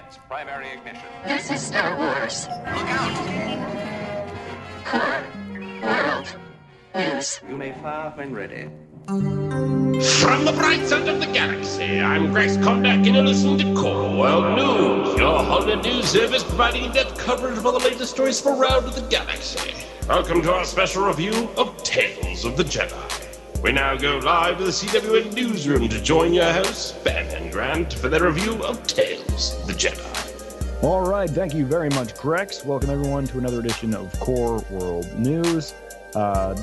Commence primary ignition. This is Star Wars. Look out! Core World News. You may fire when ready. From the bright side of the galaxy, I'm Grace Kondak, and you're listening to Core World News, your Hollywood news service providing in-depth coverage of all the latest stories from around the galaxy. Welcome to our special review of Tales of the Jedi. We now go live to the CWN newsroom to join your hosts, Ben and Grandt, for their review of Tales of the Jedi. All right, thank you very much, Grex. Welcome everyone to another edition of Core World News.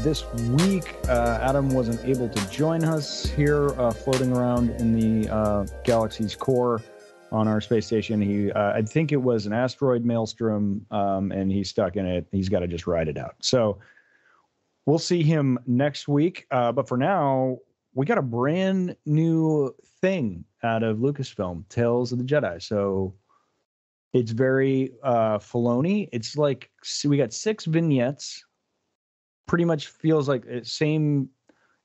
This week, Adam wasn't able to join us here, floating around in the galaxy's core on our space station. I think it was an asteroid maelstrom, and he's stuck in it. He's got to just ride it out. So we'll see him next week. But for now, we got a brand new thing out of Lucasfilm, Tales of the Jedi. So it's very Filoni. It's like we got 6 vignettes. Pretty much feels like same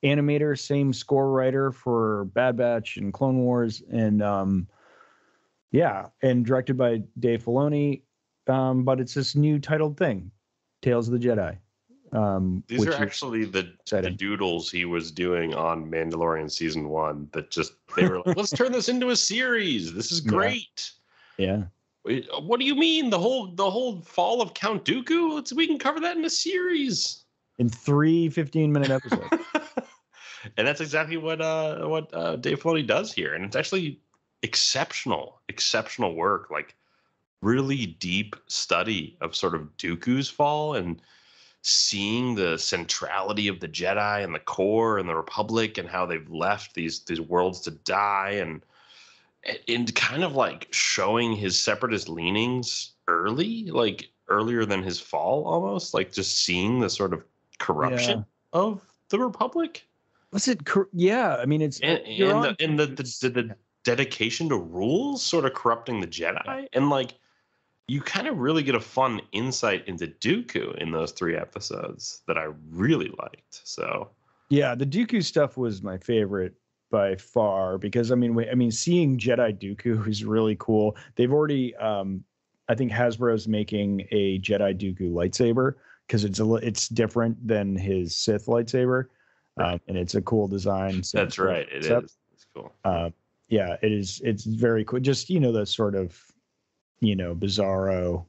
animator, same score writer for Bad Batch and Clone Wars, and and directed by Dave Filoni. But it's this new titled thing, Tales of the Jedi. These are actually the doodles he was doing on Mandalorian season 1 that they were like, let's turn this into a series. This is great. Yeah. What do you mean? The whole fall of Count Dooku? We can cover that in a series. In 3 15-minute episodes. And that's exactly what Dave Filoni does here. And it's actually exceptional work. Like really deep study of sort of Dooku's fall and seeing the centrality of the Jedi and the core and the Republic and how they've left these worlds to die, and kind of like showing his separatist leanings earlier than his fall, almost like just seeing the sort of corruption of the Republic. Was it? Yeah, I mean, it's the dedication to rules sort of corrupting the Jedi, and like you kind of really get a fun insight into Dooku in those 3 episodes that I really liked. So yeah, the Dooku stuff was my favorite by far, because I mean, seeing Jedi Dooku is really cool. They've already, I think Hasbro's making a Jedi Dooku lightsaber because it's different than his Sith lightsaber, and it's a cool design. So that's right. It is. It's cool. Yeah, it is. It's very cool. Just the sort of bizarro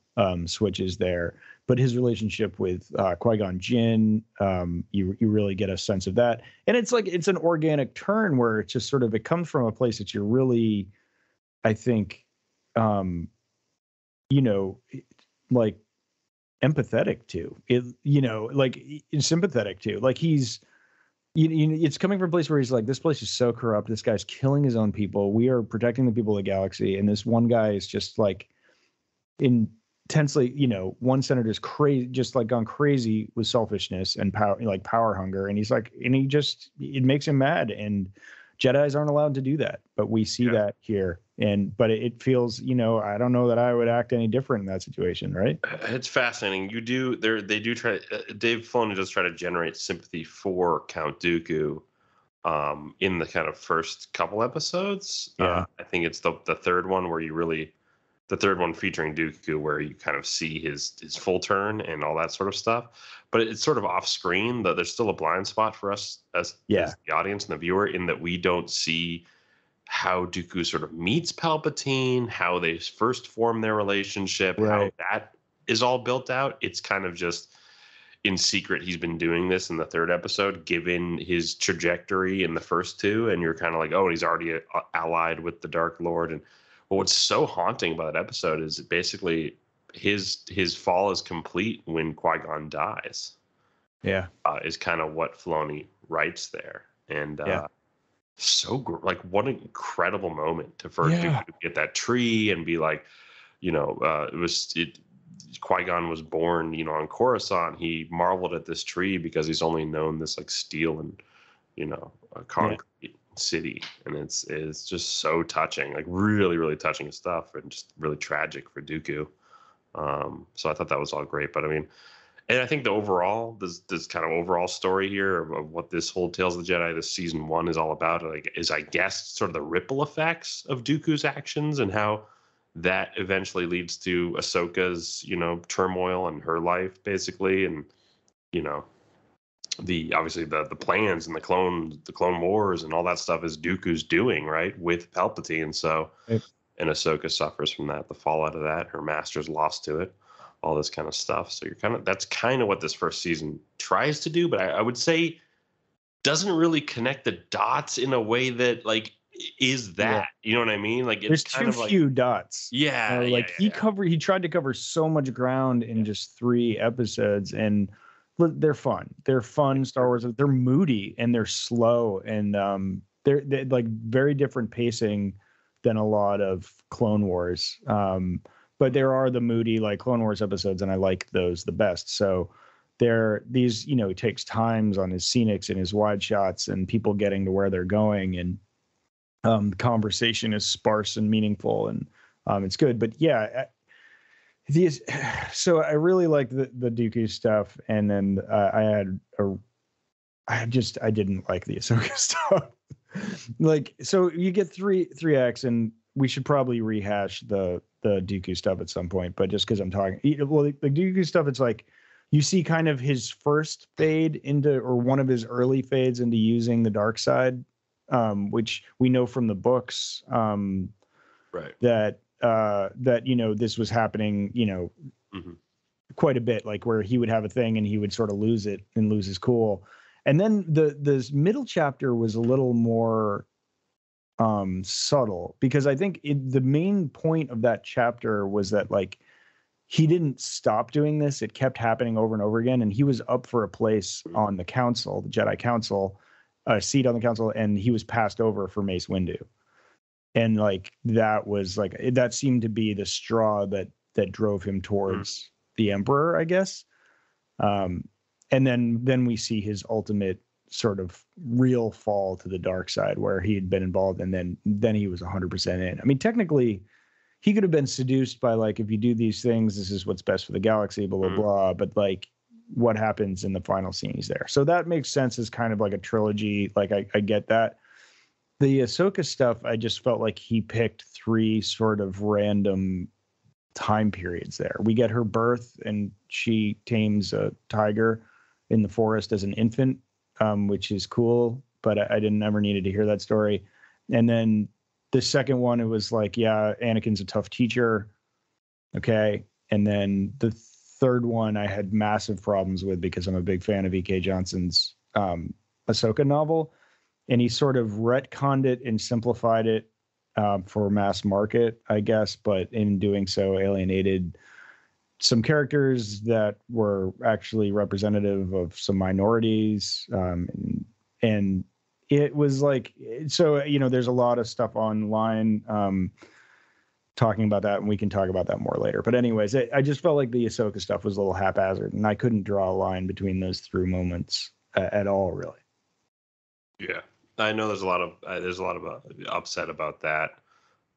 switches there, but his relationship with Qui-Gon Jinn, you really get a sense of that, and it's like it's an organic turn where it's just sort of it comes from a place that you're really, I think, like empathetic to it, like sympathetic to, like he's. It's coming from a place where he's like, this place is so corrupt. This guy's killing his own people. We are protecting the people of the galaxy, and this one guy is just like intensely, one senator's crazy, just like gone crazy with selfishness and power hunger, and he's like, and it makes him mad, and Jedis aren't allowed to do that, but we see that here, but it feels, I don't know that I would act any different in that situation, right? It's fascinating. They do try. Dave Filoni does try to generate sympathy for Count Dooku, in the kind of first couple episodes. Yeah, I think it's the third one where the third one featuring Dooku, where you kind of see his full turn and all that sort of stuff. But it's sort of off screen, that there's still a blind spot for us as the audience and the viewer, in that we don't see how Dooku sort of meets Palpatine, how they first form their relationship, how that is all built out. It's kind of just in secret. He's been doing this in the 3rd episode, given his trajectory in the first 2. And you're kind of like, oh, he's already allied with the Dark Lord. And what's so haunting about that episode is basically his fall is complete when Qui-Gon dies. Yeah, is kind of what Filoni writes there, and what an incredible moment to get that tree and be like, Qui-Gon was born, on Coruscant. He marveled at this tree because he's only known this like steel and a concrete city, and it's just so touching, like really, really touching stuff, and just really tragic for Dooku. So I thought that was all great, but I mean, and I think this kind of overall story here of what this whole Tales of the Jedi, this season 1 is all about, is I guess sort of the ripple effects of Dooku's actions and how that eventually leads to Ahsoka's, turmoil in her life, basically, and obviously the plans and the clone wars and all that stuff is Dooku's doing, right, with Palpatine. So, and Ahsoka suffers from that, the fallout of that. Her master's lost to it, all this kind of stuff. So that's kind of what this first season tries to do, but I would say doesn't really connect the dots in a way that is that, you know what I mean? Like, it's there's too few dots. Yeah. He tried to cover so much ground in just 3 episodes, and they're fun. They're fun Star Wars. They're moody and they're slow, and they're like very different pacing than a lot of Clone Wars. But there are the moody Clone Wars episodes, and I like those the best. So these, he takes times on his scenics and his wide shots and people getting to where they're going, and the conversation is sparse and meaningful, and it's good. But yeah, so I really like the Dooku stuff, and then I didn't like the Ahsoka stuff. So you get three acts, and we should probably rehash the Dooku stuff at some point. But just because I'm talking, well, the Dooku stuff, it's like you see kind of his first fade into, or one of his early fades into using the dark side, which we know from the books, right? That this was happening, quite a bit, where he would have a thing and he would sort of lose it and lose his cool. And then the middle chapter was a little more subtle, because I think the main point of that chapter was that he didn't stop doing this. It kept happening over and over again. And he was up for a place on the council, the Jedi Council, a seat on the council, and he was passed over for Mace Windu. And that was that seemed to be the straw that drove him towards the Emperor, I guess. And then we see his ultimate sort of real fall to the dark side, where he had been involved, and then he was 100% in. I mean, technically, he could have been seduced by if you do these things, this is what's best for the galaxy, blah blah blah. But what happens in the final scene? He's there, so that makes sense as kind of a trilogy. I get that. The Ahsoka stuff, I just felt like he picked 3 sort of random time periods there. We get her birth, and she tames a tiger in the forest as an infant, which is cool, but I never needed to hear that story. And then the second one, it was Anakin's a tough teacher. Okay. And then the third one I had massive problems with, because I'm a big fan of E.K. Johnson's Ahsoka novel. And he sort of retconned it and simplified it for mass market, I guess. But in doing so, alienated some characters that were actually representative of some minorities. And it was there's a lot of stuff online talking about that, and we can talk about that more later. But anyways, I just felt like the Ahsoka stuff was a little haphazard, and I couldn't draw a line between those 3 moments at all, really. Yeah. I know there's a lot of upset about that.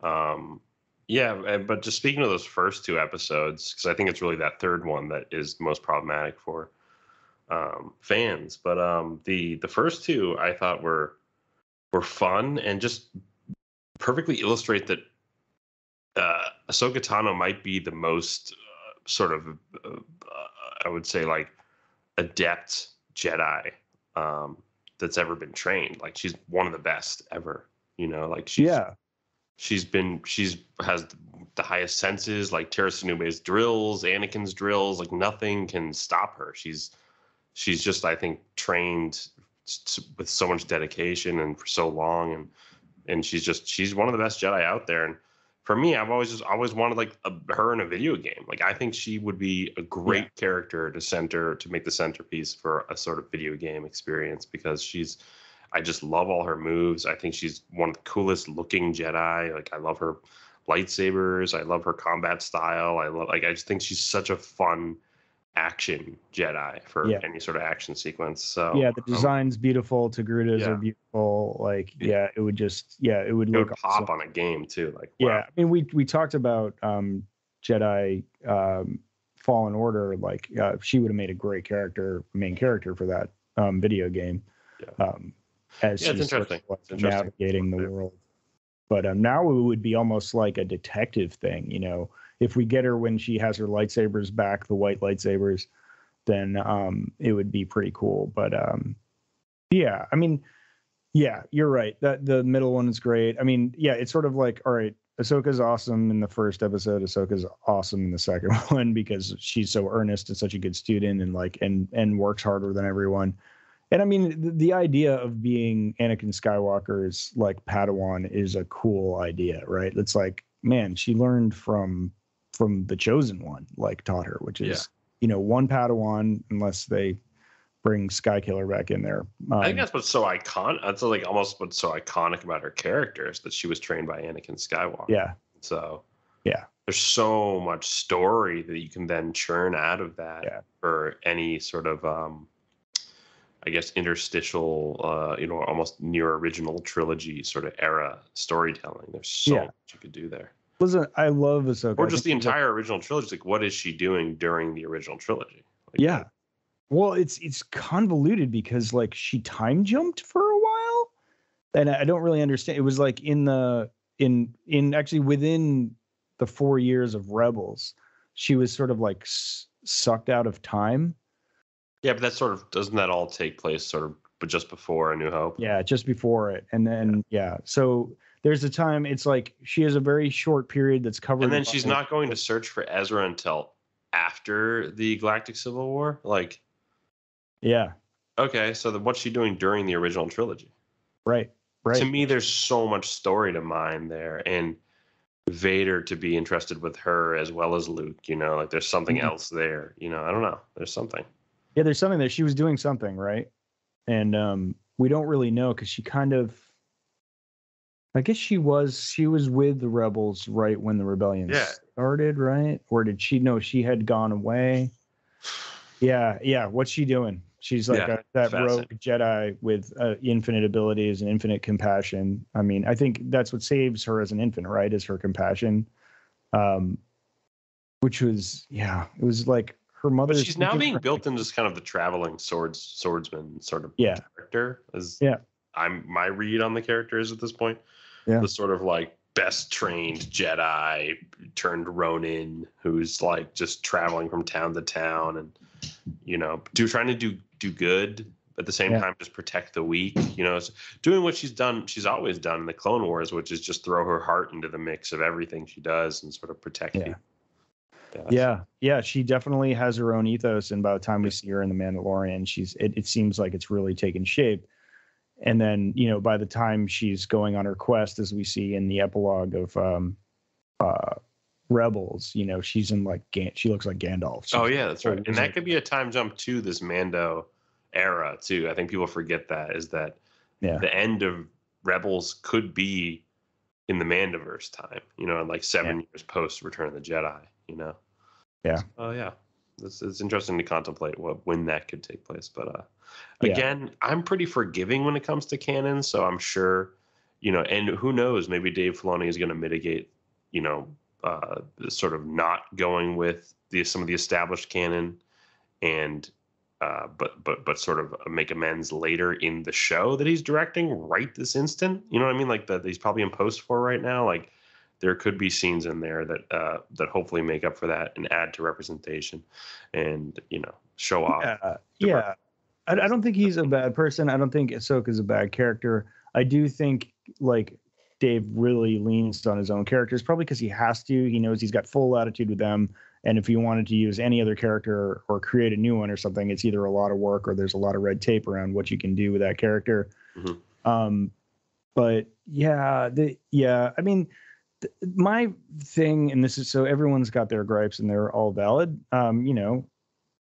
But just speaking of those first 2 episodes, because I think it's really that third one that is most problematic for fans. But the first 2 I thought were fun and just perfectly illustrate that Ahsoka Tano might be the most sort of I would say adept Jedi that's ever been trained. She's one of the best ever, she's has the highest senses, Terrace Nube's drills, Anakin's drills, nothing can stop her. She's just, I think, trained with so much dedication and for so long, and she's one of the best Jedi out there. And for me, I've always wanted her in a video game. I think she would be a great character to make the centerpiece for a sort of video game experience, because I just love all her moves. I think she's one of the coolest looking Jedi. I love her lightsabers. I love her combat style. I just think she's such a fun action Jedi for any sort of action sequence. So the design's beautiful. Togrutas are beautiful. It would just it would look pop awesome on a game too. Wow. I mean, we talked about Jedi Fallen Order. She would have made a great main character for that video game. As she's it's interesting. navigating the world. But now it would be almost like a detective thing, you know. If we get her when she has her lightsabers back, the white lightsabers, then it would be pretty cool. But yeah, I mean, yeah, you're right. That the middle one is great. I mean, yeah, it's sort of like, all right, Ahsoka's awesome in the first episode. Ahsoka's awesome in the second one because she's so earnest and such a good student and like and works harder than everyone. And I mean, the idea of being Anakin Skywalker's like Padawan is a cool idea, right? It's like, man, she learned from the chosen one, like taught her, which is, you know, one Padawan, unless they bring Skykiller back in there. I think that's what's so iconic. That's like almost what's so iconic about her character is that she was trained by Anakin Skywalker. Yeah. So yeah, there's so much story that you can then churn out of that for any sort of, I guess, interstitial, you know, almost near original trilogy sort of era storytelling. There's so much you could do there. Listen, I love Ahsoka. Or just the entire original trilogy. Like, what is she doing during the original trilogy? Like, yeah. Well, it's convoluted because like she time jumped for a while, and I don't really understand. It was like in actually within the 4 years of Rebels, she was sort of like sucked out of time. Yeah, but that sort of doesn't that all take place sort of, but just before A New Hope? Yeah, just before it, and then so there's a time. It's like she has a very short period that's covered. And then she's not going to search for Ezra until after the Galactic Civil War, like. Yeah. Okay, so what's she doing during the original trilogy? Right. To me, there's so much story to mine there, and Vader to be interested with her as well as Luke. You know, like there's something else there. You know, I don't know. There's something. Yeah, there's something there. She was doing something, right? And we don't really know because she kind of. I guess she was with the Rebels right when the rebellion started, right? Or did she? No, she had gone away. Yeah. What's she doing? She's like that rogue Jedi with infinite abilities and infinite compassion. I mean, I think that's what saves her as an infant, right? Is her compassion, which was it was like her mother. But she's now being built into kind of the traveling swordsman sort of character. My read on the character is at this point. Yeah. The sort of like best trained Jedi turned Ronin who's like just traveling from town to town and, you know, trying to do good at the same time, just protect the weak, you know, doing what she's always done in the Clone Wars, which is just throw her heart into the mix of everything she does and sort of protect people. Yeah. She definitely has her own ethos. And by the time we see her in The Mandalorian, it seems like it's really taken shape. And then, you know, by the time she's going on her quest, as we see in the epilogue of Rebels, you know, she's in like she looks like Gandalf. That's right. And that could be a time jump to this Mando era too. I think people forget that the end of Rebels could be in the Mandoverse time, you know, like 7 years post Return of the Jedi, you know? Yeah. Oh yeah. It's interesting to contemplate when that could take place. But again, I'm pretty forgiving when it comes to canon. So I'm sure, you know, and who knows, maybe Dave Filoni is going to mitigate, you know, sort of not going with some of the established canon and but sort of make amends later in the show that he's directing right this instant. You know what I mean? Like that he's probably in post for right now. Like there could be scenes in there that hopefully make up for that and add to representation and, you know, show off. I don't think he's a bad person. I don't think Ahsoka's a bad character. I do think like Dave really leans on his own characters, probably because he has to. He knows he's got full latitude with them. And if he wanted to use any other character or create a new one or something, it's either a lot of work or there's a lot of red tape around what you can do with that character. Mm-hmm. But I mean, my thing, and this is so everyone's got their gripes and they're all valid. You know,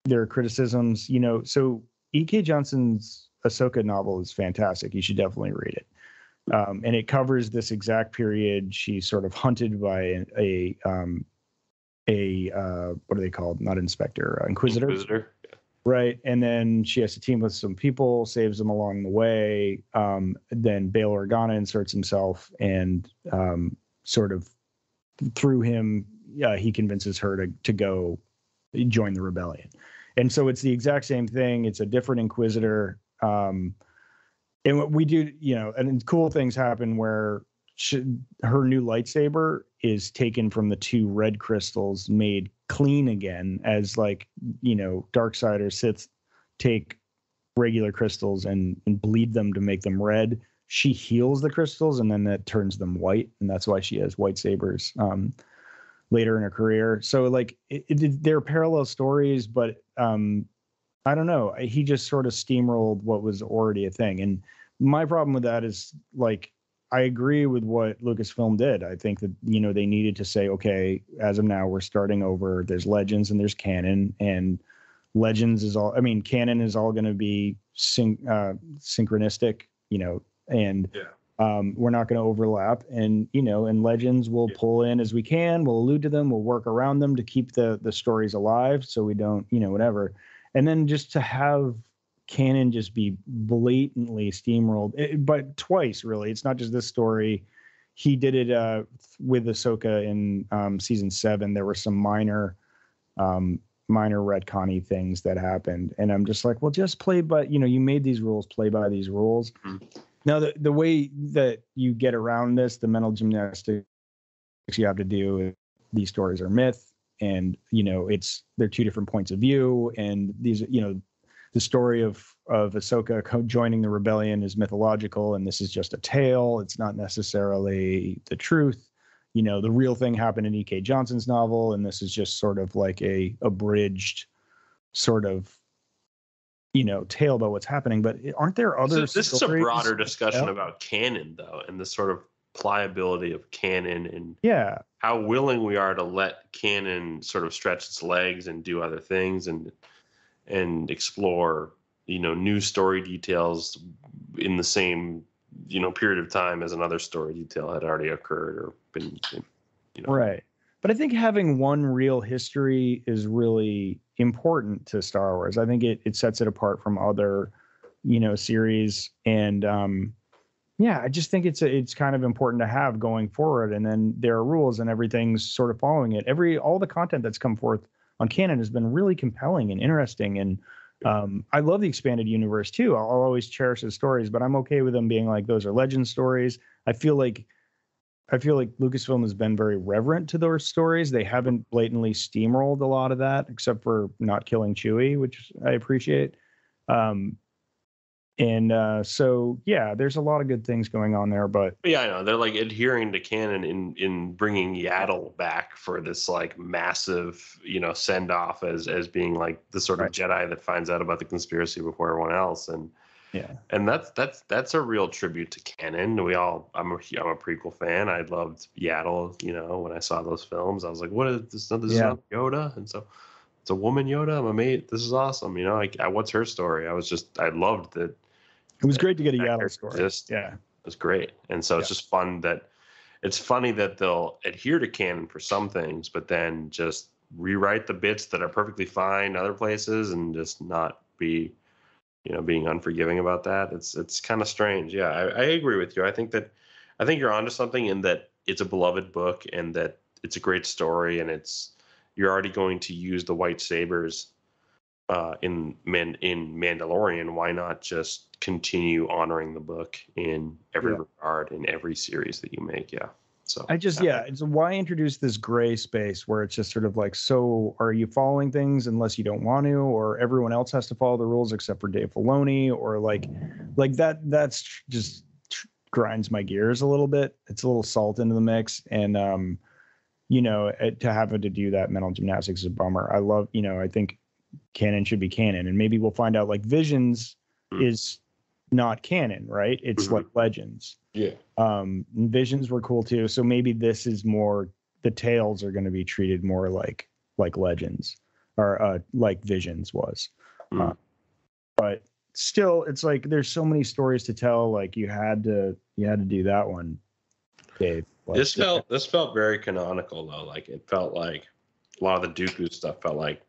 their criticisms, you know, so E.K. Johnson's Ahsoka novel is fantastic. You should definitely read it. And it covers this exact period. She's sort of hunted by a what are they called? Not inspector, Inquisitor. Right. And then she has to team with some people, saves them along the way. Then Bail Organa inserts himself and sort of through him, he convinces her to go join the rebellion. And so it's the exact same thing. It's a different Inquisitor. And what we do, you know, and cool things happen where her new lightsaber is taken from the 2 red crystals made clean again, as like, Darkseid or Sith take regular crystals and bleed them to make them red. She heals the crystals and then that turns them white, and that's why she has white sabers later in her career. So like they're parallel stories, but I don't know. He just sort of steamrolled what was already a thing. And my problem with that is, like, I agree with what Lucasfilm did. I think that, they needed to say, okay, as of now, we're starting over. There's Legends and there's canon, and Legends is all, canon is all going to be synchronistic, and we're not going to overlap. And, and Legends we'll pull in as we can. We'll allude to them. We'll work around them to keep the stories alive so we don't, whatever. And then just to have canon just be blatantly steamrolled, but twice, really. It's not just this story. He did it with Ahsoka in season 7. There were some minor retconny things that happened. And I'm just like, well, just play by, you made these rules, play by these rules. Mm-hmm. Now, the way that you get around this, the mental gymnastics you have to do, these stories are myth. And, they're 2 different points of view. And these, the story of Ahsoka joining the rebellion is mythological, and this is just a tale. It's not necessarily the truth. The real thing happened in E.K. Johnson's novel, and this is just sort of like a abridged sort of, tale about what's happening. But aren't there other this is a broader discussion about canon, though, and the sort of pliability of canon, and how willing we are to let canon sort of stretch its legs and do other things and explore, new story details in the same, period of time as another story detail had already occurred or been. Right. But I think having one real history is really important to Star Wars. I think it sets it apart from other, series. And I just think it's kind of important to have going forward. And then there are rules and everything's sort of following it. All the content that's come forth on canon has been really compelling and interesting. And I love the expanded universe too. I'll always cherish the stories, but I'm okay with them being like, those are legend stories. I feel like Lucasfilm has been very reverent to those stories. They haven't blatantly steamrolled a lot of that, except for not killing Chewie, which I appreciate. So there's a lot of good things going on there, but yeah, I know they're like adhering to canon in bringing Yaddle back for this like massive, send off as being like the sort of Jedi that finds out about the conspiracy before everyone else. And that's a real tribute to canon. I'm a prequel fan. I loved Yaddle, when I saw those films. I was like, what is this? This is not Yoda. And so it's a woman Yoda. I'm a mate. This is awesome. What's her story? I loved that. It was great to get a Yaddle story. It was great. And so it's just fun it's funny that they'll adhere to canon for some things, but then just rewrite the bits that are perfectly fine other places and just not be, being unforgiving about that. It's kind of strange. Yeah, I agree with you. I think you're onto something in that it's a beloved book and that it's a great story, and you're already going to use the white sabers in Mandalorian. Why not just continue honoring the book in every regard in every series that you make? So it's why introduce this gray space where it's just sort of like, so are you following things unless you don't want to, or everyone else has to follow the rules except for Dave Filoni, or like that's just grinds my gears a little bit. It's a little salt into the mix, and to have it to do that mental gymnastics is a bummer. I love, I think canon should be canon, and maybe we'll find out like Visions is not canon, right? It's like Legends. Yeah. Visions were cool too. So maybe this is more, the tales are going to be treated more like Legends, or like Visions was. But still, it's like there's so many stories to tell. Like you had to do that one, Dave. This felt very canonical though. Like it felt like a lot of the Dooku stuff felt like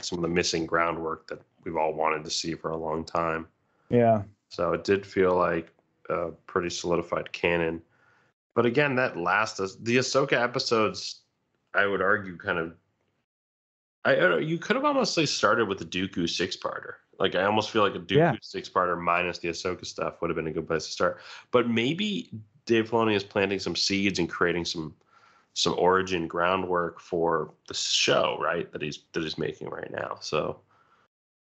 some of the missing groundwork that we've all wanted to see for a long time. Yeah. So it did feel like a pretty solidified canon. But again, the Ahsoka episodes, I would argue, you could have almost started with the Dooku 6-parter. Like I almost feel like a Dooku 6-parter minus the Ahsoka stuff would have been a good place to start. But maybe Dave Filoni is planting some seeds and creating some origin groundwork for the show, right? That he's making right now. So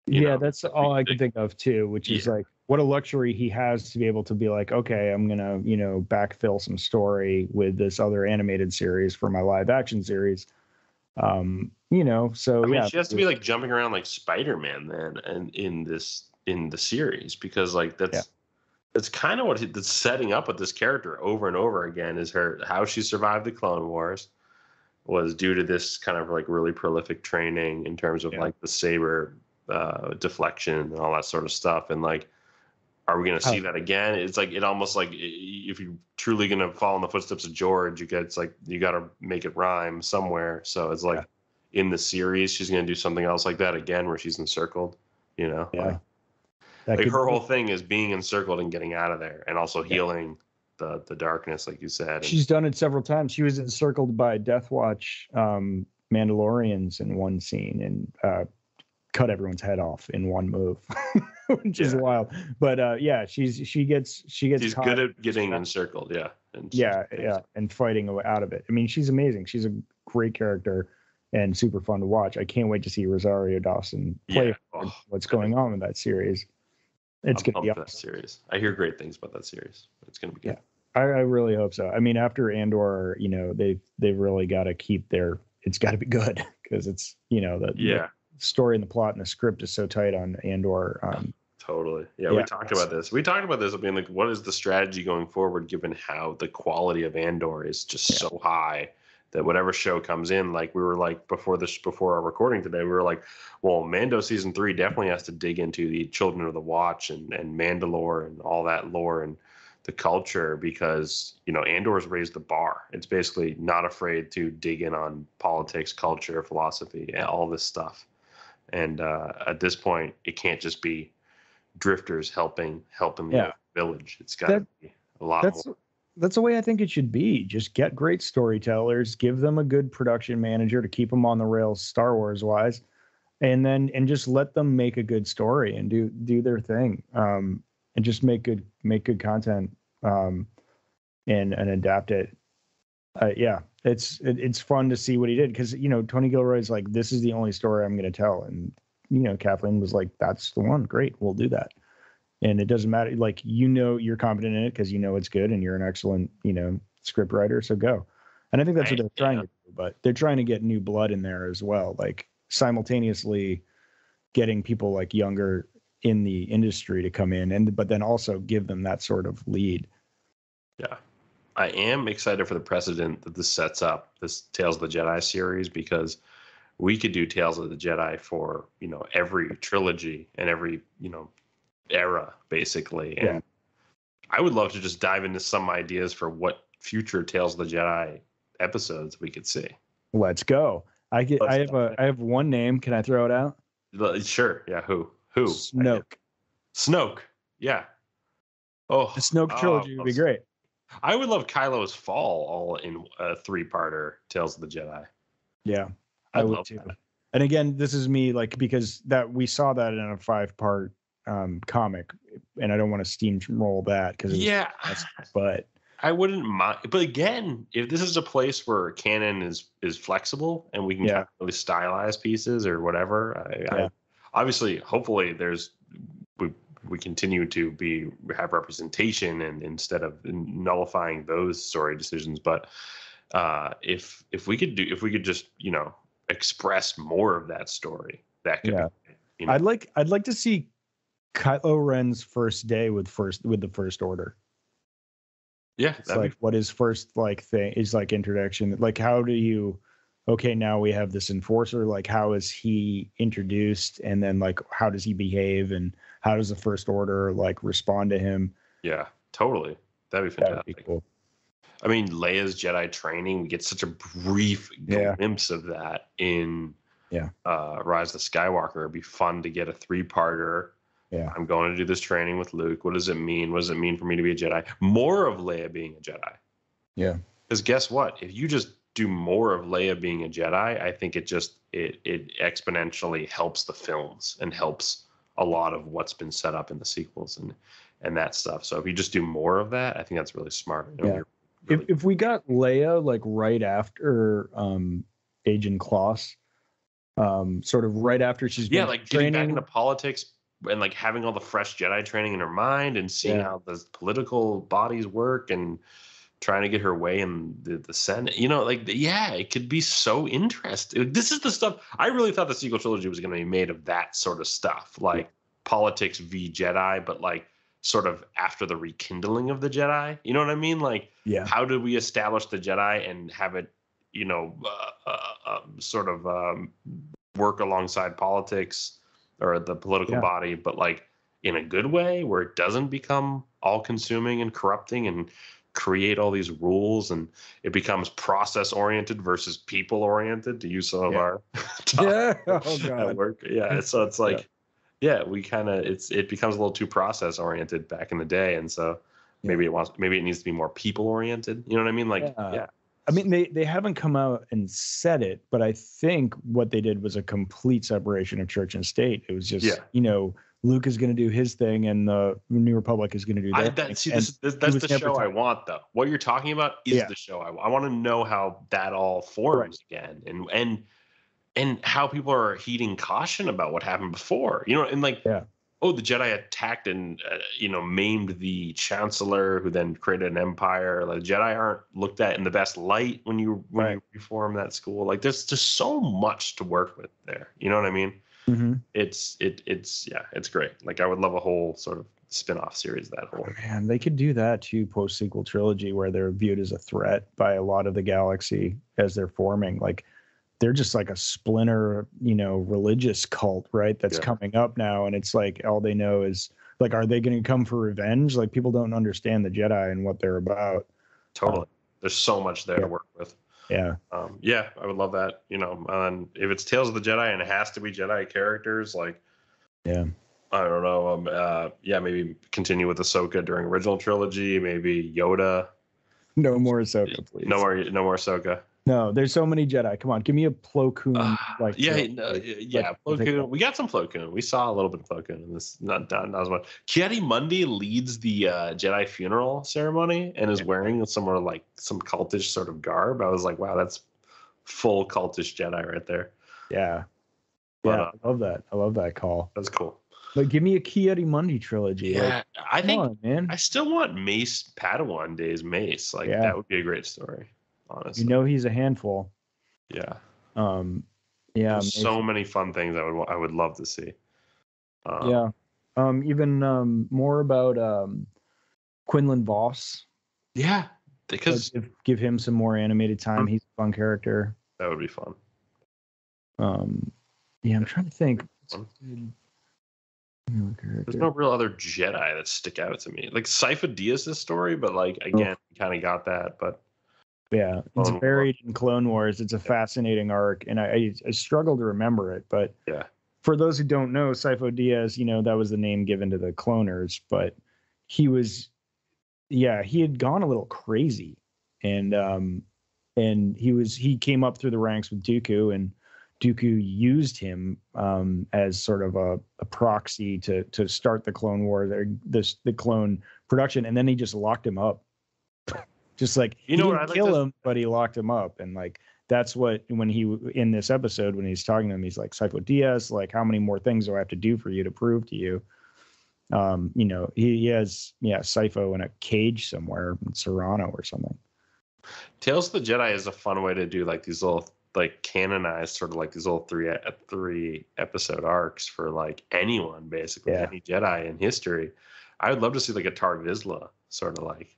yeah, that's all I can think of too, which is like what a luxury he has to be able to be like, okay, I'm gonna, backfill some story with this other animated series for my live action series. So I mean, she has to be like jumping around like Spider-Man then, and in the series, because like that's kind of that's setting up with this character over and over again, is how she survived the Clone Wars was due to this kind of like really prolific training in terms of like the saber deflection and all that sort of stuff. And like, are we going to see that again? It's like, it almost like, if you're truly going to follow in the footsteps of George, it's like you got to make it rhyme somewhere. So it's like in the series, she's going to do something else like that again, where she's encircled, like her whole thing is being encircled and getting out of there, and also healing the darkness, like you said. She's done it several times. She was encircled by Death Watch Mandalorians in one scene, and cut everyone's head off in one move, which is wild. But she gets she's good at getting encircled, and fighting out of it. I mean, she's amazing. She's a great character and super fun to watch. I can't wait to see Rosario Dawson play what's going on with that series. It's going to be awesome. That series. I hear great things about that series. It's going to be good. I really hope so. I mean, after Andor, they've really got to keep it's got to be good, because it's the story and the plot and the script is so tight on Andor. Totally. Yeah, we talked about this. We talked about this being like, what is the strategy going forward, given how the quality of Andor is just so high that whatever show comes in, like we were like before our recording today, we were like, well, Mando season 3 definitely has to dig into the Children of the Watch and Mandalore and all that lore and the culture, because Andor's raised the bar. It's basically not afraid to dig in on politics, culture, philosophy, all this stuff. And at this point, it can't just be drifters helping the village. It's got to be a lot more. That's the way I think it should be. Just get great storytellers, give them a good production manager to keep them on the rails, Star Wars wise, and just let them make a good story and do their thing, and just make good content, and adapt it. It's fun to see what he did, because Tony Gilroy's like, this is the only story I'm going to tell, and Kathleen was like, that's the one. Great, we'll do that. And it doesn't matter, like, you're competent in it because it's good and you're an excellent script writer, so go. And I think that's what they're trying to do, but they're trying to get new blood in there as well, like simultaneously getting people like younger in the industry to come in, but then also give them that sort of lead. Yeah. I am excited for the precedent that this sets up, this Tales of the Jedi series, because we could do Tales of the Jedi for, every trilogy and every, era, basically. And I would love to just dive into some ideas for what future Tales of the Jedi episodes we could see. Let's go. I have one name. Can I throw it out? Sure. Yeah. Who? Snoke. Yeah. Oh, the Snoke trilogy would be great. I would love Kylo's fall all in a 3-parter Tales of the Jedi. Yeah, I would too. That. And again, this is me, like, because that we saw that in a 5-part comic, and I don't want to steamroll that because but I wouldn't mind. But again, if this is a place where canon is flexible and we can really stylize pieces or whatever, I obviously, hopefully, we continue to have representation, and instead of nullifying those story decisions. But if we could just express more of that story, that could be, I'd like to see Kylo Ren's first day with the First Order. Yeah, it's like what his first thing is, like introduction. Like, how do you? Okay, now we have this enforcer. Like, how is he introduced, and then like how does he behave, and how does the First Order respond to him? Yeah, totally. That'd be fantastic. That'd be cool. I mean, Leia's Jedi training. We get such a brief glimpse of that in Rise of the Skywalker. It'd be fun to get a 3-parter. Yeah, I'm going to do this training with Luke. What does it mean? What does it mean for me to be a Jedi? More of Leia being a Jedi. Yeah. Because guess what? If you just do more of Leia being a Jedi, I think it exponentially helps the films and helps a lot of what's been set up in the sequels. And and that stuff. So if you just do more of that, I think that's really smart. Yeah. If we got Leia like right after Agent Kloss, sort of right after she's been like training. getting back into politics and like having all the fresh Jedi training in her mind and seeing how the political bodies work and trying to get her way in the Senate, it could be so interesting. This is the stuff I really thought the sequel trilogy was going to be made of, that sort of stuff, like politics v Jedi, but like sort of after the rekindling of the Jedi. You know what I mean? Like, how do we establish the Jedi and have it, work alongside politics or the political body, but like in a good way where it doesn't become all consuming and corrupting and create all these rules, and it becomes process oriented versus people oriented, to use some of our talk at work. So it's like, we kind of, it becomes a little too process oriented back in the day. And so maybe it needs to be more people oriented. You know what I mean? Like, I mean, they haven't come out and said it, but I think what they did was a complete separation of church and state. It was just, Luke is going to do his thing, and the New Republic is going to do their thing. That's the show I want, though. What you're talking about is the show I want to know how that all forms again, and how people are heeding caution about what happened before. And like, the Jedi attacked and maimed the Chancellor, who then created an empire. Like, the Jedi aren't looked at in the best light when you reform that school. Like, there's just so much to work with there. You know what I mean? Mm-hmm. It's great. Like, I would love a whole sort of spin-off series of that whole. Man, they could do that too, post-sequel trilogy, where they're viewed as a threat by a lot of the galaxy as they're forming. Like, they're just like a splinter, religious cult, right? That's coming up now. And it's like, all they know is like, are they going to come for revenge? Like, people don't understand the Jedi and what they're about. Totally. There's so much there to work with. Yeah. I would love that, and if it's Tales of the Jedi and it has to be Jedi characters, like, I don't know. Maybe continue with Ahsoka during original trilogy, maybe Yoda. No more Ahsoka, please. No more Ahsoka. No, there's so many Jedi. Come on, give me a Plo Koon. Plo Koon. We got some Plo Koon. We saw a little bit of Plo Koon in this. Not as much. Ki-Adi-Mundi leads the Jedi funeral ceremony and is wearing some cultish sort of garb. I was like, wow, that's full cultish Jedi right there. Yeah, I love that. I love that call. That's cool. But give me a Ki-Adi-Mundi trilogy. Yeah, I think, man. I still want Mace Padawan days Mace. Like, that would be a great story. Honestly. He's a handful. Yeah. There's so many fun things I would love to see. Even more about Quinlan Vos. Yeah, because give him some more animated time. He's a fun character. That would be fun. I'm trying to think. There's no real other Jedi that stick out to me. Like Sifo Dyas' story, but like again, kind of got that, but. Yeah, it's buried in Clone Wars. It's a fascinating arc, and I struggle to remember it. But for those who don't know, Sifo Dyas, that was the name given to the cloners. But he had gone a little crazy, and he came up through the ranks with Dooku, and Dooku used him as sort of a proxy to start the Clone Wars, or the clone production, and then he just locked him up. Just like he didn't kill him, but he locked him up, and like that's what when he in this episode when he's talking to him, he's like, Sifo Dyas, like, how many more things do I have to do for you to prove to you? He has Sifo in a cage somewhere in Serrano or something. Tales of the Jedi is a fun way to do like these little like canonized sort of like these little three episode arcs for like anyone basically, any Jedi in history. I would love to see like a Targ Vizsla sort of like.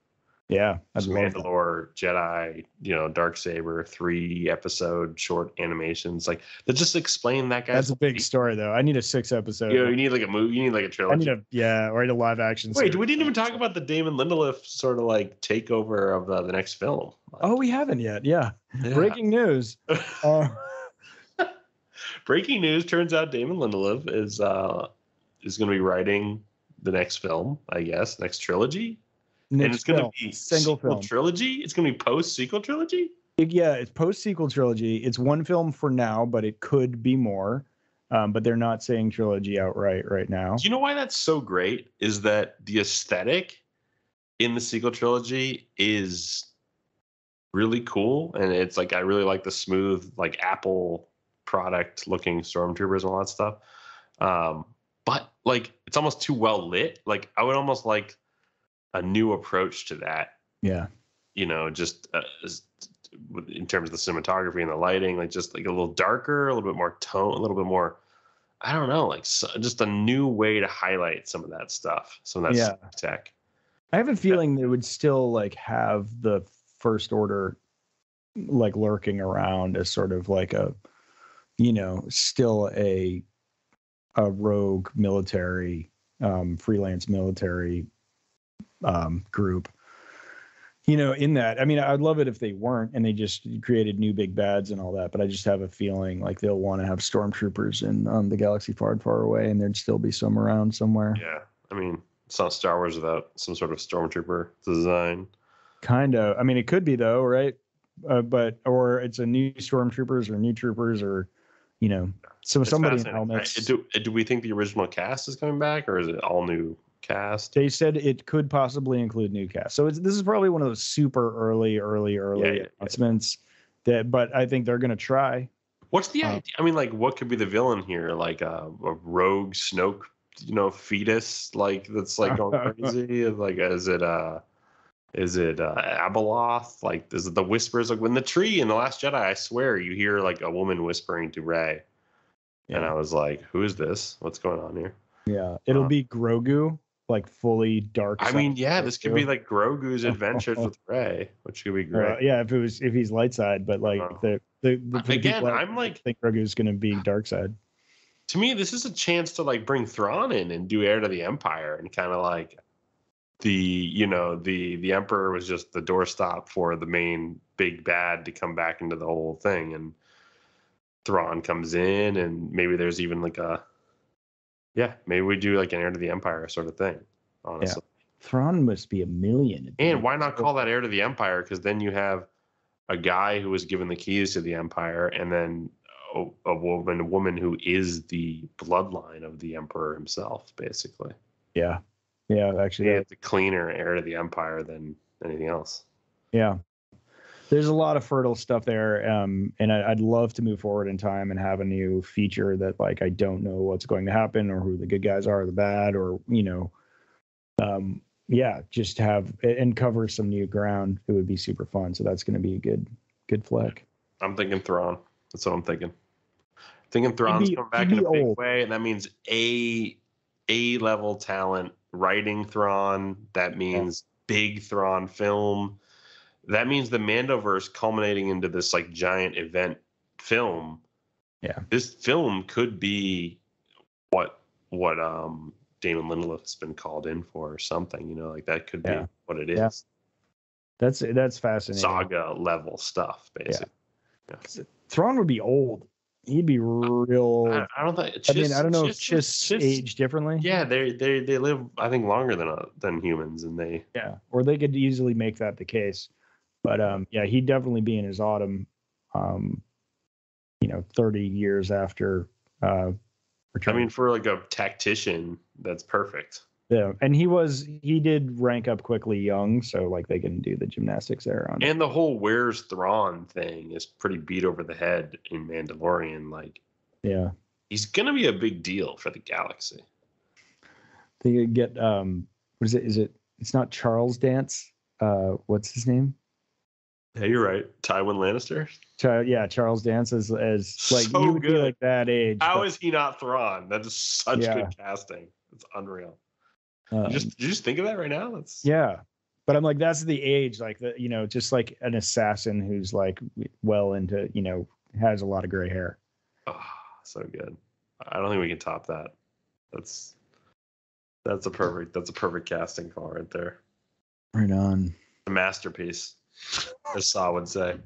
Yeah, Mandalore, Jedi, Darksaber, 3 episode short animations like that just explain that guy. That's a big story though. I need a 6 episode. You need like a movie. You need like a trilogy. I need a live action. Wait, we didn't even talk about the Damon Lindelof sort of like takeover of the next film. Like, we haven't yet. Yeah. Breaking news. Breaking news. Turns out Damon Lindelof is going to be writing the next film. I guess next trilogy. And it's going to be single film trilogy. It's going to be post-sequel trilogy. It's post-sequel trilogy. It's one film for now, but it could be more. but they're not saying trilogy outright right now. Do you know why that's so great? Is that the aesthetic in the sequel trilogy is really cool, and it's like I really like the smooth, like Apple product looking stormtroopers and all that stuff. But like it's almost too well lit. Like I would almost like a new approach to that. Yeah. You know, just in terms of the cinematography and the lighting, like just like a little darker, a little bit more tone, a little bit more. I don't know, like just a new way to highlight some of that stuff, some of that tech. I have a feeling they would still like have the First Order like lurking around as sort of like a, you know, still a rogue military, freelance military group. You know, in that, I mean, I'd love it if they weren't and they just created new big bads and all that, but I just have a feeling like they'll want to have stormtroopers in the galaxy far and far away, and there'd still be some around somewhere. Yeah, I mean, it's not Star Wars without some sort of stormtrooper design. Kind of. I mean, it could be though, right? But or it's a new stormtroopers or new troopers or, you know, somebody in helmets. Do we think the original cast is coming back, or is it all new cast? They said it could possibly include new cast. So this is probably one of those super early announcements. But I think they're going to try. What's the idea? I mean, like, what could be the villain here? Like a rogue Snoke, you know, fetus, like that's like going crazy. Like, is it Abeloth? Like, is it the whispers? Like, when the tree in The Last Jedi, I swear you hear like a woman whispering to Rey, and I was like, who is this? What's going on here? Yeah, it'll be Grogu. Like fully dark. I mean, yeah, this could be like Grogu's adventures with Rey, which could be great. Yeah, if he's light side, but like again, I'm like, I think Grogu's going to be dark side. To me, this is a chance to like bring Thrawn in and do Heir to the Empire, and kind of like the Emperor was just the doorstop for the main big bad to come back into the whole thing, and Thrawn comes in, and maybe there's even like maybe we do like an Heir to the Empire sort of thing, honestly. Yeah. Thrawn must be a million. And why not call that Heir to the Empire? Because then you have a guy who was given the keys to the Empire, and then a woman who is the bloodline of the Emperor himself, basically. Yeah. Yeah, actually. Yeah, it's a cleaner Heir to the Empire than anything else. Yeah. There's a lot of fertile stuff there, and I'd love to move forward in time and have a new feature that, like, I don't know what's going to happen or who the good guys are, or the bad, or just have and cover some new ground. It would be super fun. So that's going to be a good flick. I'm thinking Thrawn. That's what I'm thinking. Thinking Thrawn's coming back in a big way, and that means a level talent writing Thrawn. That means big Thrawn film. That means the Mandoverse culminating into this like giant event film. Yeah. This film could be what Damon Lindelof's been called in for or something, like that could be what it is. That's fascinating. Saga level stuff, basically. Yeah. Thrawn would be old. He'd be real. I don't think. I don't know if Chiss age differently. Yeah, they live, I think, longer than humans, and they. Yeah, or they could easily make that the case. But he'd definitely be in his autumn, 30 years after return. I mean, for like a tactician, that's perfect. Yeah, and he did rank up quickly young, so like they can do the gymnastics there on. And the whole "Where's Thrawn" thing is pretty beat over the head in Mandalorian. Like, he's gonna be a big deal for the galaxy. They could get what is it? Is it? It's not Charles Dance. What's his name? Yeah, you're right. Tywin Lannister. Charles Dance as like so he would good. be like that age. How is he not Thrawn? That is such good casting. It's unreal. Did you just think of that right now? But I'm like, that's the age, like just like an assassin who's like well into, has a lot of gray hair. Oh, so good. I don't think we can top that. That's a perfect casting call right there. Right on. A masterpiece, as Saw would say.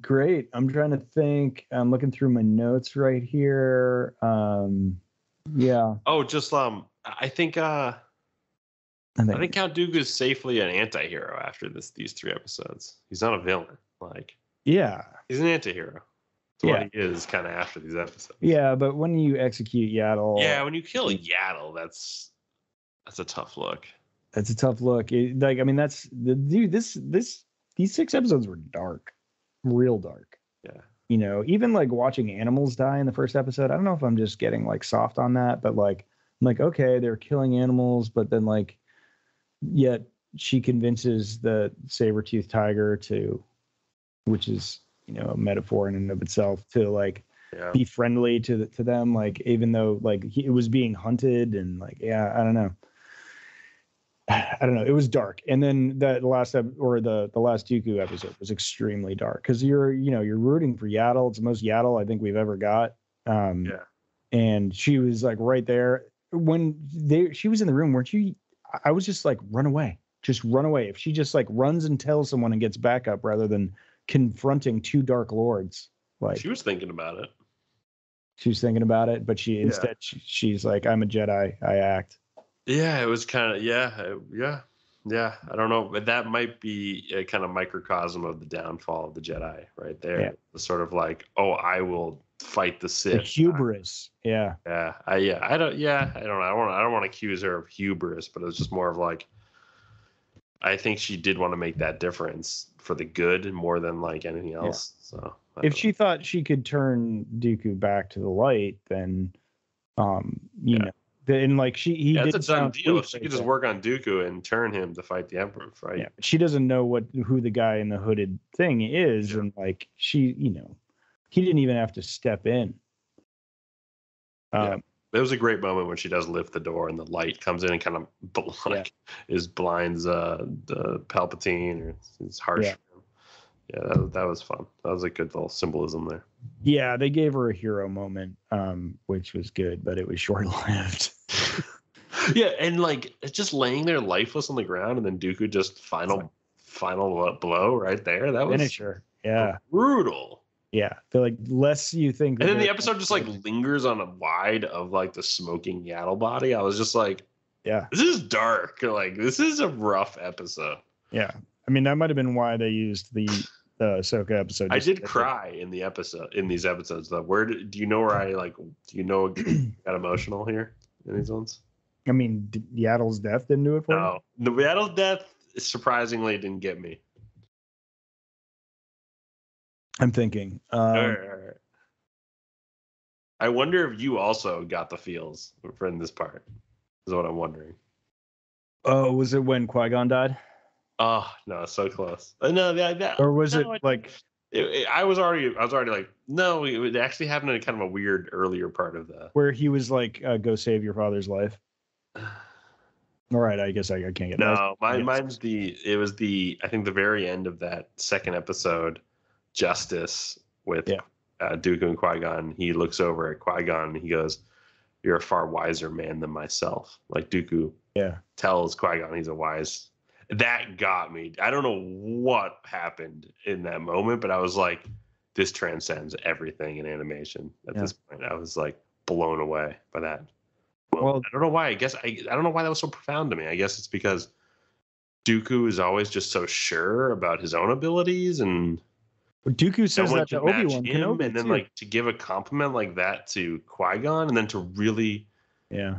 Great. I'm trying to think. I'm looking through my notes right here. Oh, just I think Count Dooku is safely an anti-hero after these 3 episodes. He's not a villain. Like, he's an anti-hero. what he is kind of after these episodes. Yeah, but when you execute Yaddle, when you kill Yaddle, that's a tough look. That's a tough look. That's the dude. These 6 episodes were dark, real dark. Yeah. Even like watching animals die in the first episode. I don't know if I'm just getting like soft on that, but like I'm like, okay, they're killing animals, but then like, yet she convinces the saber-toothed tiger to, which is a metaphor in and of itself, to like be friendly to them, like even though like it was being hunted and like I don't know. It was dark, and then the last Dooku episode was extremely dark because you're rooting for Yaddle. It's the most Yaddle I think we've ever got. And she was like right there when she was in the room, weren't you? I was just like, run away. If she just like runs and tells someone and gets back up rather than confronting 2 Dark Lords. Like she was thinking about it. She was thinking about it, but instead she's like, I'm a Jedi. I act. Yeah, it was kind of yeah. I don't know, but that might be a kind of microcosm of the downfall of the Jedi, right there. Yeah. The sort of like, I will fight the Sith. The hubris. I don't know. I don't want to accuse her of hubris, but it was just more of like, I think she did want to make that difference for the good more than like anything else. Yeah. So if she thought she could turn Dooku back to the light, then and like he that's did a done deal. She could just work on Dooku and turn him to fight the Emperor, right? Yeah, she doesn't know who the guy in the hooded thing is, and like he didn't even have to step in. It was a great moment when she does lift the door and the light comes in and kind of blinds the Palpatine, or it's harsh. Yeah, that was fun. That was a good little symbolism there. Yeah, they gave her a hero moment, which was good, but it was short-lived. Yeah, and like it's just laying there lifeless on the ground, and then Dooku just final blow right there. That was finisher. Yeah, brutal. Yeah, they're like less you think. And then the episode just like lingers on a wide of like the smoking Yaddle body. I was just like, yeah, this is dark. Like this is a rough episode. Yeah, I mean that might have been why they used the Ahsoka episode. I did cry in these episodes though. Do you know where I got emotional here in these ones? I mean, Yaddle's death didn't do it for you? No, the Yaddle's death surprisingly didn't get me. I'm thinking. All right. I wonder if you also got the feels in this part. Is what I'm wondering. Oh, was it when Qui-Gon died? Oh no, so close. No, or was it like? I was already like, no. It actually happened in kind of a weird earlier part of the where he was like, "Go save your father's life." All right, I guess I can't get. No, mine's it was I think the very end of that second episode, Justice with Dooku and Qui-Gon. He looks over at Qui-Gon and he goes, "You're a far wiser man than myself." Like Dooku tells Qui-Gon he's a wise. That got me. I don't know what happened in that moment, but I was like, this transcends everything in animation at this point. I was like blown away by that. Well, I don't know why. I guess I don't know why that was so profound to me. I guess it's because Dooku is always just so sure about his own abilities, and Dooku says that to Obi-Wan Kenobi, and then like to give a compliment like that to Qui-Gon, and then to really, I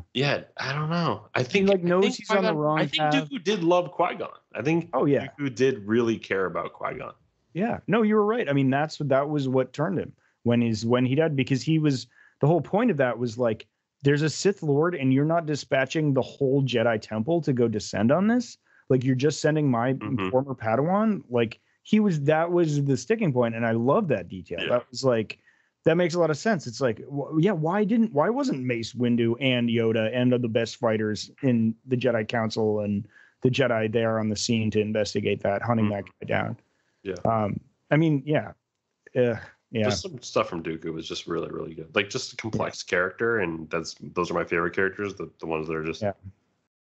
don't know. I think knows he's on the wrong path. I think Dooku did love Qui-Gon. I think Dooku did really care about Qui-Gon. Yeah, no, you were right. I mean, that was what turned him when he died, because he was the whole point of that was like, there's a Sith Lord and you're not dispatching the whole Jedi Temple to go descend on this. Like you're just sending my former Padawan. Like that was the sticking point. And I love that detail. Yeah. That was like, that makes a lot of sense. It's like, why wasn't Mace Windu and Yoda and the best fighters in the Jedi Council and the Jedi there on the scene to investigate that, hunting that guy down? Yeah. I mean, Just some stuff from Dooku was just really, really good. Like just a complex character, and those are my favorite characters. The ones that are just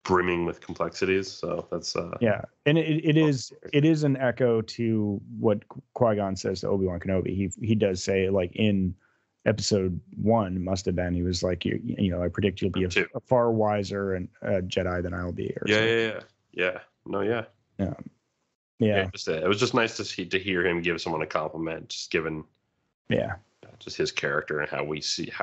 brimming with complexities. So that's and it is an echo to what Qui-Gon says to Obi-Wan Kenobi. He does say, like in episode 1 must have been, he was like, I predict you'll be a far wiser and Jedi than I'll be. Yeah. It was just nice to hear him give someone a compliment, just given just his character and how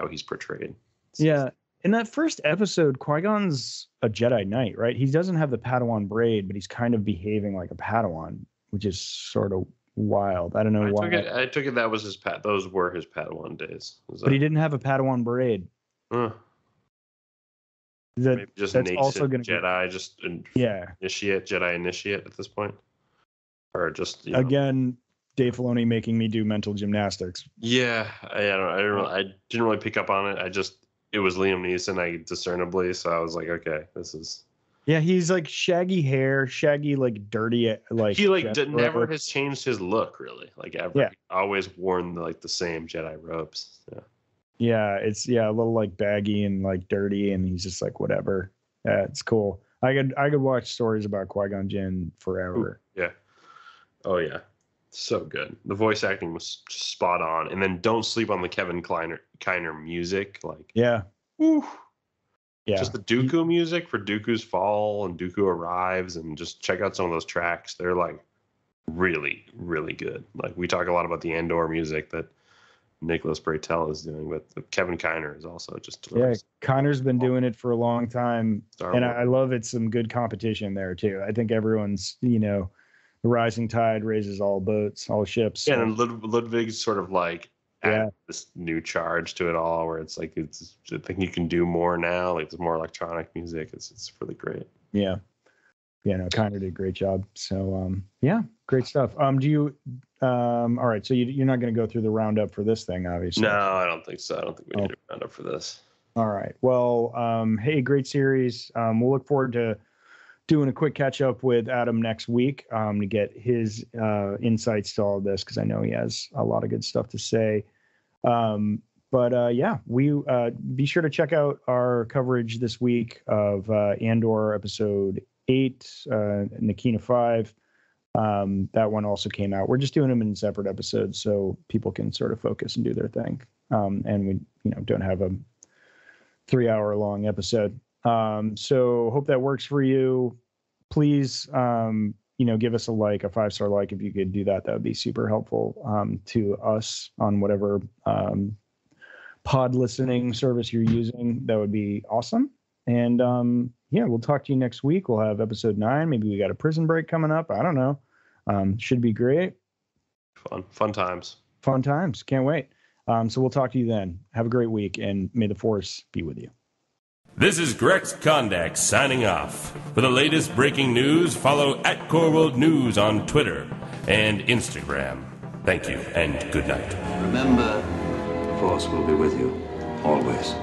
he's portrayed. Yeah. In that first episode, Qui-Gon's a Jedi Knight, right? He doesn't have the Padawan braid, but he's kind of behaving like a Padawan, which is sort of wild. I don't know why. I took it that was those were his Padawan days. But he didn't have a Padawan braid. Maybe just that's also going to Jedi, just Jedi initiate at this point, or just again, Dave Filoni making me do mental gymnastics. Yeah, I didn't really pick up on it. It was Liam Neeson, discernibly, so I was like, okay, this is. Yeah, he's like shaggy hair, like dirty, like he never has changed his look really, like ever. Yeah. Always worn the same Jedi robes. Yeah. Yeah, it's a little like baggy and like dirty, and he's just like whatever. Yeah, it's cool. I could watch stories about Qui-Gon Jinn forever. Ooh, yeah. Oh yeah, so good. The voice acting was just spot on, and then don't sleep on the Kevin Kiner music. Yeah. Woo. Yeah. Just the Dooku music for Dooku's fall and Dooku arrives, and just check out some of those tracks. They're really, really good. We talk a lot about the Andor music that Nicholas Breitel is doing, but Kevin Kiner is also just delicious. Yeah, Kiner's been doing it for a long time, and I love it's some good competition there too. I think everyone's, the rising tide raises all boats, all ships. Yeah, and Ludwig's sort of add this new charge to it all, where it's I think you can do more now. There's more electronic music. It's really great. Yeah. Yeah, no, Kiner did a great job. So, great stuff. All right. So you're not going to go through the roundup for this thing, obviously. No, I don't think so. I don't think we need a roundup for this. All right. Well, hey, great series. We'll look forward to doing a quick catch up with Adam next week to get his insights to all of this, because I know he has a lot of good stuff to say. We be sure to check out our coverage this week of Andor episode 8, Nakina 5. That one also came out. We're just doing them in separate episodes so people can sort of focus and do their thing. And we, don't have a 3-hour long episode. So hope that works for you. Please, give us a 5-star like. If you could do that, that would be super helpful to us on whatever pod listening service you're using. That would be awesome. And we'll talk to you next week. We'll have episode 9. Maybe we got a prison break coming up. I don't know. Should be great. Fun times. Fun times. Can't wait. So we'll talk to you then. Have a great week, and may the force be with you. This is Grex Kondak signing off. For the latest breaking news, follow @CoreWorldNews on Twitter and Instagram. Thank you, and good night. Remember, the Force will be with you, always.